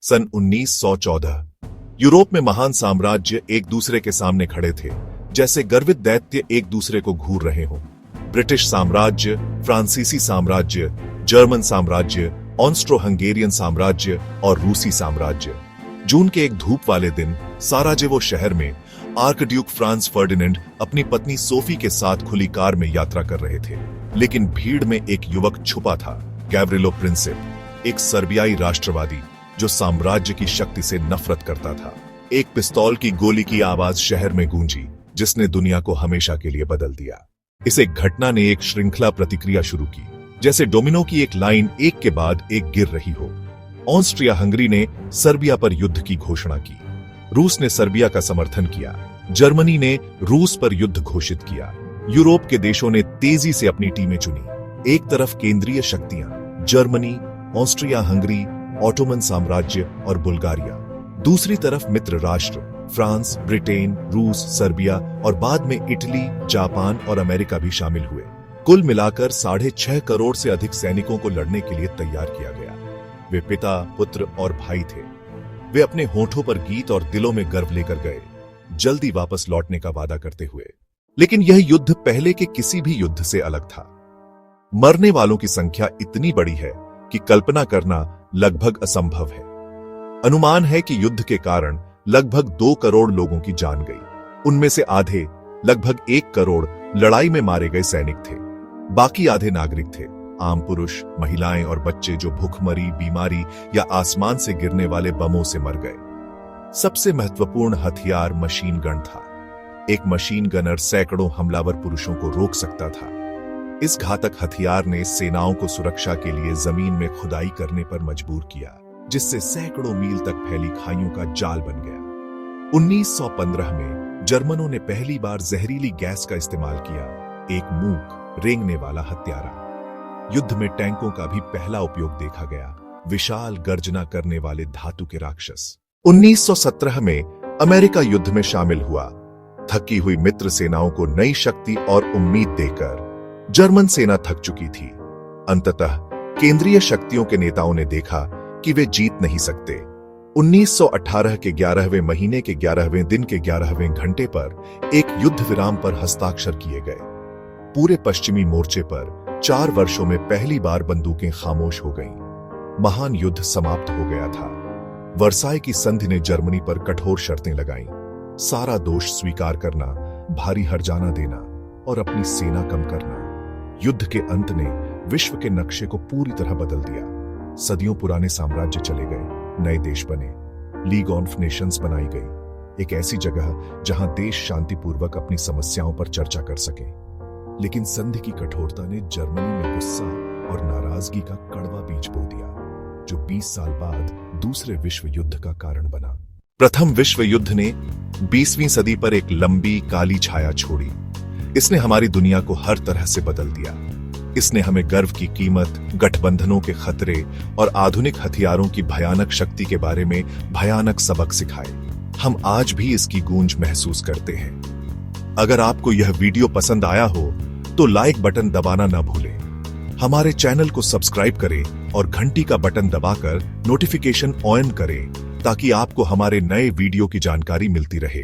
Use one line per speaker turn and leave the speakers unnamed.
सन 1914 Europe में महान साम्राज्य एक दूसरे के सामने खड़े थे, जैसे गर्वित दैत्य एक दूसरे को घूर रहे हों। ब्रिटिश साम्राज्य, फ्रांसीसी साम्राज्य, जर्मन साम्राज्य, ऑस्ट्रो हंगेरियन साम्राज्य और रूसी साम्राज्य। जून के एक धूप वाले दिन साराजेवो शहर में आर्कड्यूक फ्रांस फर्डिनेंड अपनी पत्नी सोफी के साथ खुली कार में यात्रा कर रहे थे, लेकिन भीड़ में एक युवक छुपा था, गैव्रिलो प्रिंसेप, एक सर्बियाई राष्ट्रवादी जो साम्राज्य की शक्ति से नफरत करता था। एक पिस्तौल की गोली की आवाज शहर में गूंजी, जिसने दुनिया को हमेशा के लिए बदल दिया। इस एक घटना ने एक श्रृंखला प्रतिक्रिया शुरू की, जैसे डोमिनो की एक लाइन एक के बाद एक गिर रही हो। ऑस्ट्रिया हंगरी ने सर्बिया पर युद्ध की घोषणा की, रूस ने सर्बिया का समर्थन किया, जर्मनी ने रूस पर युद्ध घोषित किया। यूरोप के देशों ने तेजी से अपनी टीमें चुनी। एक तरफ केंद्रीय शक्तियां जर्मनी, ऑस्ट्रिया हंगरी, ऑटोमन साम्राज्य और बुल्गारिया, दूसरी तरफ मित्र राष्ट्र फ्रांस, ब्रिटेन, रूस, सर्बिया और बाद में इटली, जापान और अमेरिका भी शामिल हुए। कुल मिलाकर 6.5 करोड़ से अधिक सैनिकों को लड़ने के लिए तैयार किया गया। वे पिता, पुत्र और भाई थे। वे अपने होठों पर गीत और दिलों में गर्व लेकर गए, जल्दी वापस लौटने का वादा करते हुए। लेकिन यह युद्ध पहले के किसी भी युद्ध से अलग था। मरने वालों की संख्या इतनी बड़ी है कि कल्पना करना लगभग असंभव है। अनुमान है कि युद्ध के कारण लगभग 2 करोड़ लोगों की जान गई। उनमें से आधे, लगभग 1 करोड़ लड़ाई में मारे गए सैनिक थे। बाकी आधे नागरिक थे, आम पुरुष, महिलाएं और बच्चे जो भूखमरी, बीमारी या आसमान से गिरने वाले बमों से मर गए। सबसे महत्वपूर्ण हथियार मशीन गन था। एक मशीन गनर सैकड़ों हमलावर पुरुषों को रोक सकता था। इस घातक हथियार ने सेनाओं को सुरक्षा के लिए जमीन में खुदाई करने पर मजबूर किया, जिससे सैकड़ों मील तक फैली खाइयों का जाल बन गया। 1915 में जर्मनों ने पहली बार जहरीली गैस का इस्तेमाल किया, एक मूक, रेंगने वाला हत्यारा। युद्ध में टैंकों का भी पहला उपयोग देखा गया, विशाल गर्जना करने वाले धातु के राक्षस। 1917 में अमेरिका युद्ध में शामिल हुआ। थकी हुई मित्र सेनाओं को नई शक्ति और उम्मीद देकर जर्मन सेना थक चुकी थी। अंततः केंद्रीय शक्तियों के नेताओं ने देखा कि वे जीत नहीं सकते। 1918 के 11वें महीने के 11वें दिन के 11वें घंटे पर एक युद्ध विराम पर हस्ताक्षर किए गए। पूरे पश्चिमी मोर्चे पर 4 वर्षों में पहली बार बंदूकें खामोश हो गईं। महान युद्ध समाप्त हो गया था। वर्साय की संधि ने जर्मनी पर कठोर शर्तें लगाईं, सारा दोष स्वीकार करना, भारी हर्जाना देना और अपनी सेना कम करना। युद्ध के अंत ने विश्व के नक्शे को पूरी तरह बदल दिया। सदियों पुराने साम्राज्य चले गए, नए देश बने, लीग ऑफ नेशंस बनाई गई, एक ऐसी जगह जहां देश शांतिपूर्वक अपनी समस्याओं पर चर्चा कर सके। लेकिन संधि की कठोरता ने जर्मनी में गुस्सा और नाराजगी का कड़वा बीज बो दिया, जो 20 साल बाद दूसरे विश्व युद्ध का कारण बना। प्रथम विश्व युद्ध ने 20वीं सदी पर एक लंबी काली छाया छोड़ी। इसने हमारी दुनिया को हर तरह से बदल दिया। इसने हमें गर्व की कीमत, गठबंधनों के खतरे और आधुनिक हथियारों की भयानक शक्ति के बारे में भयानक सबक सिखाए। हम आज भी इसकी गूंज महसूस करते हैं। अगर आपको यह वीडियो पसंद आया हो तो लाइक बटन दबाना न भूलें। हमारे चैनल को सब्सक्राइब करें और घंटी का बटन दबाकर नोटिफिकेशन ऑन करें, ताकि आपको हमारे नए वीडियो की जानकारी मिलती रहे।